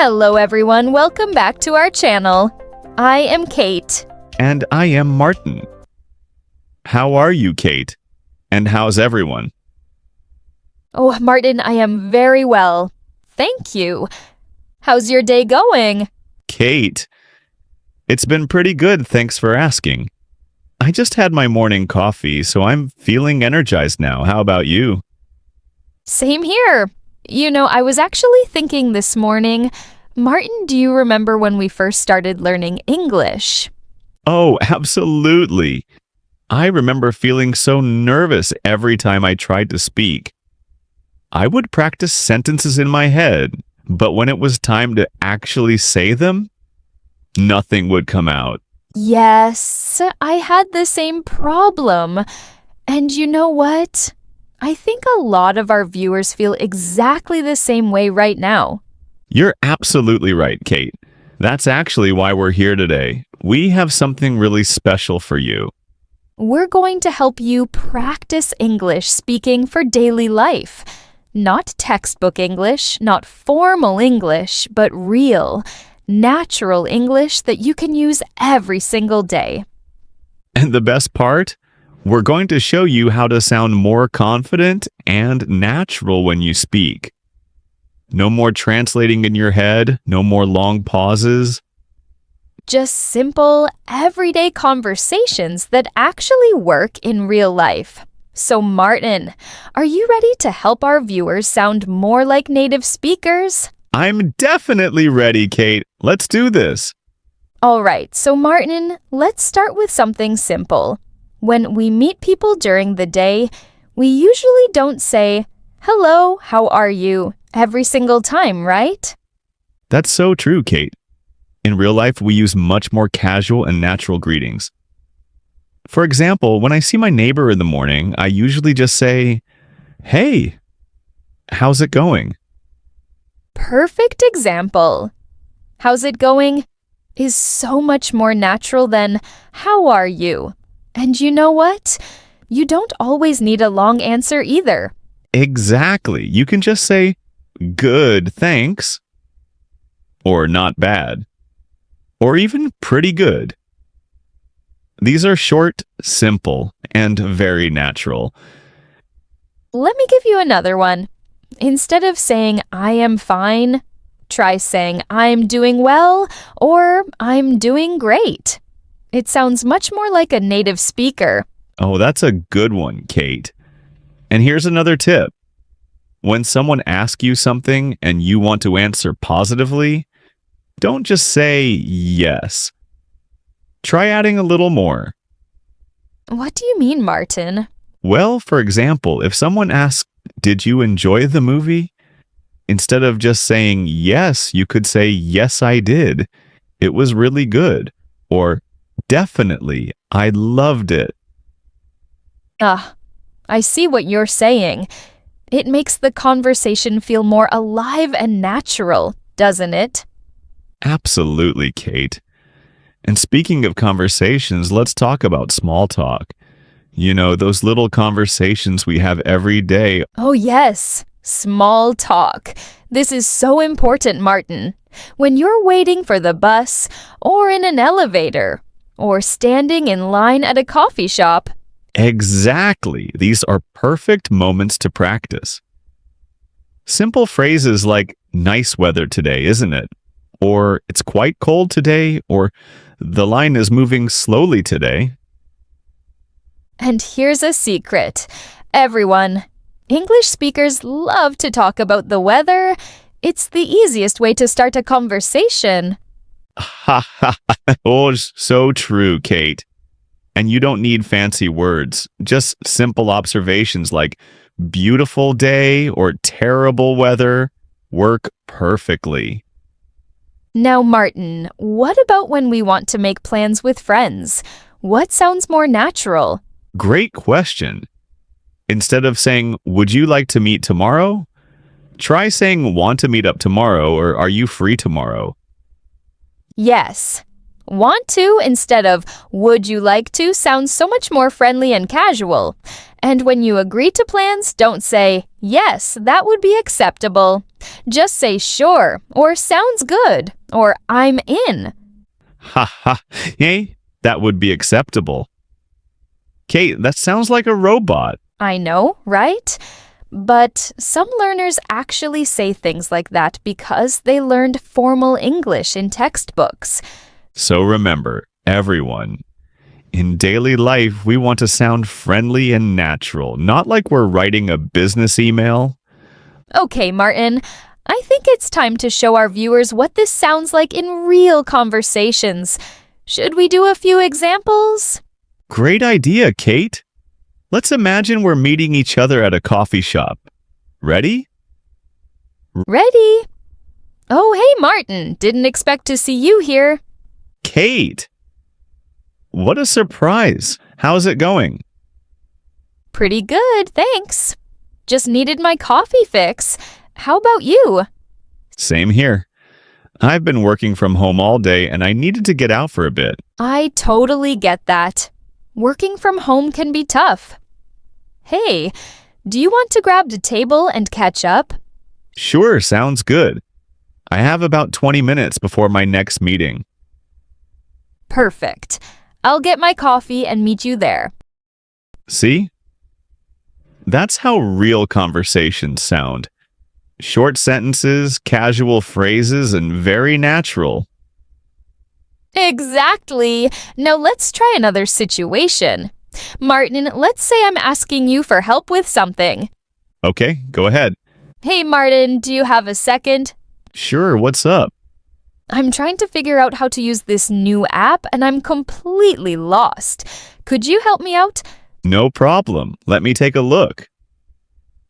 Hello everyone, welcome back to our channel. I am Kate. And I am Martin. How are you, Kate? And how's everyone? Oh, Martin, I am very well. Thank you. How's your day going? Kate, it's been pretty good, thanks for asking. I just had my morning coffee, so I'm feeling energized now. How about you? Same here. I was actually thinking this morning, Martin, do you remember when we first started learning English? Oh, absolutely. I remember feeling so nervous every time I tried to speak. I would practice sentences in my head, but when it was time to actually say them, nothing would come out. Yes, I had the same problem. And you know what? I think a lot of our viewers feel exactly the same way right now. You're absolutely right, Kate. That's actually why we're here today. We have something really special for you. We're going to help you practice English speaking for daily life. Not textbook English, not formal English, but real, natural English that you can use every single day. And the best part? We're going to show you how to sound more confident and natural when you speak. No more translating in your head, no more long pauses. Just simple, everyday conversations that actually work in real life. So Martin, are you ready to help our viewers sound more like native speakers? I'm definitely ready, Kate. Let's do this. All right, so Martin, let's start with something simple. When we meet people during the day, we usually don't say, "Hello, how are you?" every single time, right? That's so true, Kate. In real life, we use much more casual and natural greetings. For example, when I see my neighbor in the morning, I usually just say, "Hey, how's it going?" Perfect example. "How's it going?" is so much more natural than "How are you?" And you know what? You don't always need a long answer either. Exactly. You can just say, "Good, thanks," or "Not bad," or even "Pretty good." These are short, simple, and very natural. Let me give you another one. Instead of saying, "I am fine," try saying, "I'm doing well," or "I'm doing great." It sounds much more like a native speaker. Oh, that's a good one, Kate. And here's another tip. When someone asks you something and you want to answer positively, don't just say yes. Try adding a little more. What do you mean, Martin? Well, for example, if someone asks, "Did you enjoy the movie?" Instead of just saying yes, you could say, "Yes, I did. It was really good." Or, "Definitely, I loved it." I see what you're saying. It makes the conversation feel more alive and natural, doesn't it? Absolutely, Kate. And speaking of conversations, let's talk about small talk. You know, those little conversations we have every day. Oh yes, small talk. This is so important, Martin. When you're waiting for the bus, or in an elevator, or standing in line at a coffee shop. Exactly. These are perfect moments to practice. Simple phrases like, "Nice weather today, isn't it?" Or, "It's quite cold today," or, "The line is moving slowly today." And here's a secret. Everyone, English speakers love to talk about the weather. It's the easiest way to start a conversation. Ha ha! Oh, so true, Kate. And you don't need fancy words, just simple observations like "beautiful day" or "terrible weather" work perfectly. Now, Martin, what about when we want to make plans with friends? What sounds more natural? Great question. Instead of saying, "Would you like to meet tomorrow?" try saying, "Want to meet up tomorrow," or "Are you free tomorrow?" Yes. "Want to" instead of "would you like to" sounds so much more friendly and casual. And when you agree to plans, don't say, "Yes, that would be acceptable." Just say sure, or sounds good, or I'm in. Ha ha. Hey, that would be acceptable. Kate, that sounds like a robot. I know, right? But some learners actually say things like that because they learned formal English in textbooks. So remember, everyone, in daily life, we want to sound friendly and natural, not like we're writing a business email. Okay, Martin, I think it's time to show our viewers what this sounds like in real conversations. Should we do a few examples? Great idea, Kate. Let's imagine we're meeting each other at a coffee shop. Ready? Ready? Oh, hey, Martin. Didn't expect to see you here. Kate! What a surprise. How's it going? Pretty good, thanks. Just needed my coffee fix. How about you? Same here. I've been working from home all day and I needed to get out for a bit. I totally get that. Working from home can be tough. Hey, do you want to grab the table and catch up? Sure, sounds good. I have about 20 minutes before my next meeting. Perfect. I'll get my coffee and meet you there. See? That's how real conversations sound. Short sentences, casual phrases, and very natural. Exactly. Now let's try another situation. Martin, let's say I'm asking you for help with something. Okay, go ahead. Hey, Martin, do you have a second? Sure, what's up? I'm trying to figure out how to use this new app and I'm completely lost. Could you help me out? No problem. Let me take a look.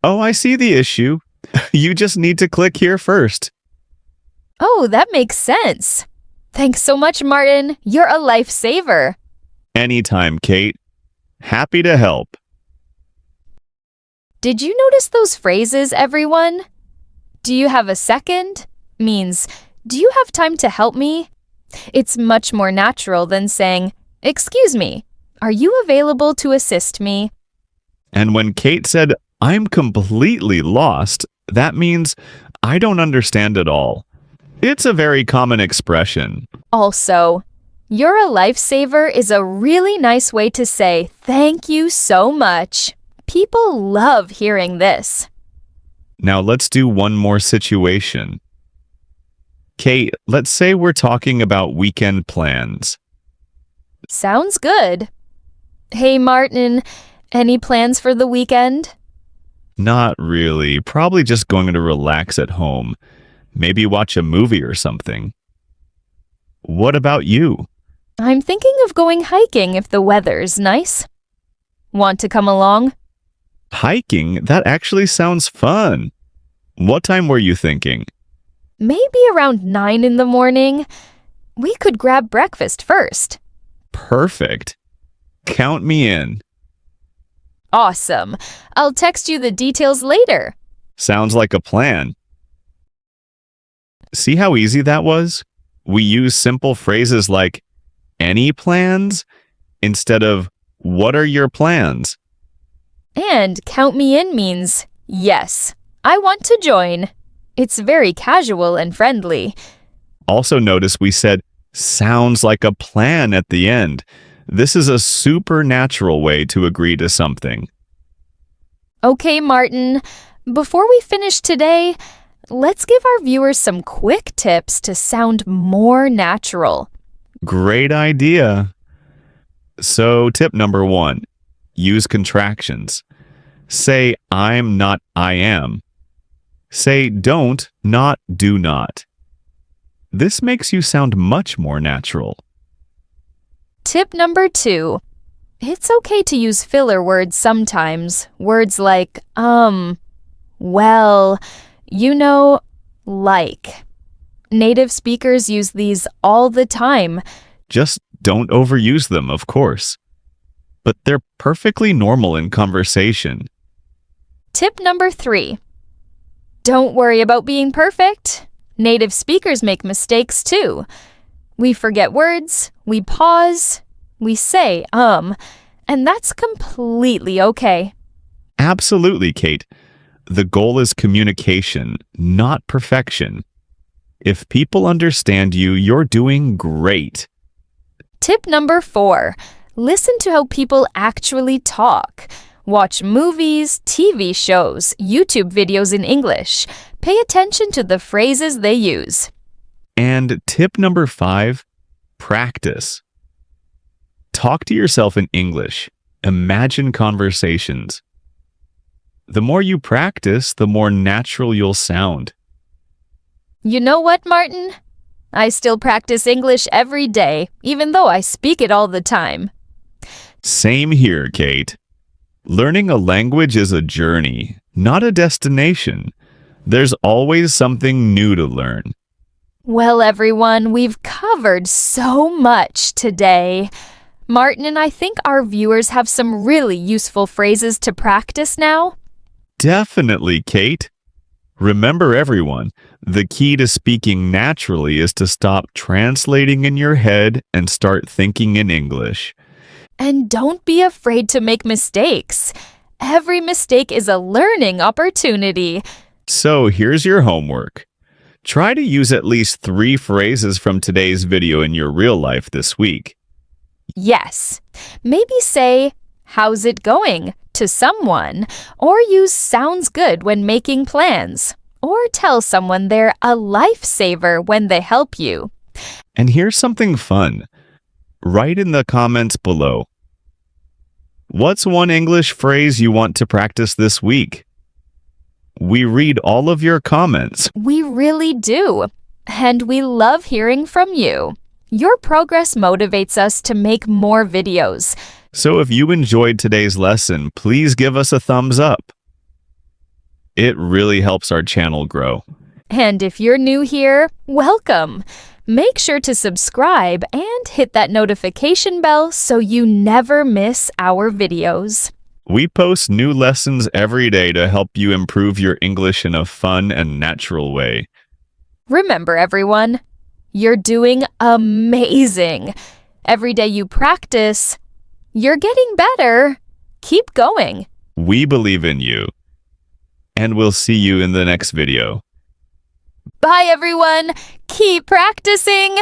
Oh, I see the issue. You just need to click here first. Oh, that makes sense. Thanks so much, Martin. You're a lifesaver. Anytime, Kate. Happy to help. Did you notice those phrases, everyone? Do you have a second? Means, do you have time to help me? It's much more natural than saying, excuse me, are you available to assist me? And when Kate said, I'm completely lost, that means I don't understand at all. It's a very common expression. Also, you're a lifesaver is a really nice way to say thank you so much. People love hearing this. Now let's do one more situation. Kate, let's say we're talking about weekend plans. Sounds good. Hey, Martin, any plans for the weekend? Not really. Probably just going to relax at home. Maybe watch a movie or something. What about you? I'm thinking of going hiking if the weather's nice. Want to come along? Hiking? That actually sounds fun. What time were you thinking? Maybe around 9 in the morning. We could grab breakfast first. Perfect. Count me in. Awesome. I'll text you the details later. Sounds like a plan. See how easy that was? We use simple phrases like, any plans? Instead of, what are your plans? And count me in means, yes, I want to join. It's very casual and friendly. Also notice we said, sounds like a plan at the end. This is a supernatural way to agree to something. Okay, Martin, before we finish today, let's give our viewers some quick tips to sound more natural. Great idea. So, tip number 1, use contractions. Say, I'm not I am. Say, don't, not do not. This makes you sound much more natural. Tip number 2. It's okay to use filler words sometimes. Words like, well, you know, like. Native speakers use these all the time. Just don't overuse them, of course. But they're perfectly normal in conversation. Tip number 3. Don't worry about being perfect. Native speakers make mistakes too. We forget words, we pause, we say, and that's completely okay. Absolutely, Kate. The goal is communication, not perfection. If people understand you, you're doing great. Tip number 4. Listen to how people actually talk. Watch movies, TV shows, YouTube videos in English. Pay attention to the phrases they use. And tip number 5, practice. Talk to yourself in English. Imagine conversations. The more you practice, the more natural you'll sound. You know what, Martin? I still practice English every day, even though I speak it all the time. Same here, Kate. Learning a language is a journey, not a destination. There's always something new to learn. Well, everyone, we've covered so much today. Martin and I think our viewers have some really useful phrases to practice now. Definitely, Kate. Remember, everyone, the key to speaking naturally is to stop translating in your head and start thinking in English. And don't be afraid to make mistakes. Every mistake is a learning opportunity. So here's your homework. Try to use at least 3 phrases from today's video in your real life this week. Yes. Maybe say, "How's it going?" to someone, or use "sounds good" when making plans, or tell someone they're a lifesaver when they help you. And here's something fun. Write in the comments below. What's one English phrase you want to practice this week? We read all of your comments. We really do. And we love hearing from you. Your progress motivates us to make more videos. So if you enjoyed today's lesson, please give us a thumbs up. It really helps our channel grow. And if you're new here, welcome. Make sure to subscribe and hit that notification bell so you never miss our videos. We post new lessons every day to help you improve your English in a fun and natural way. Remember, everyone, you're doing amazing. Every day you practice, you're getting better. Keep going. We believe in you. And we'll see you in the next video. Bye, everyone. Keep practicing.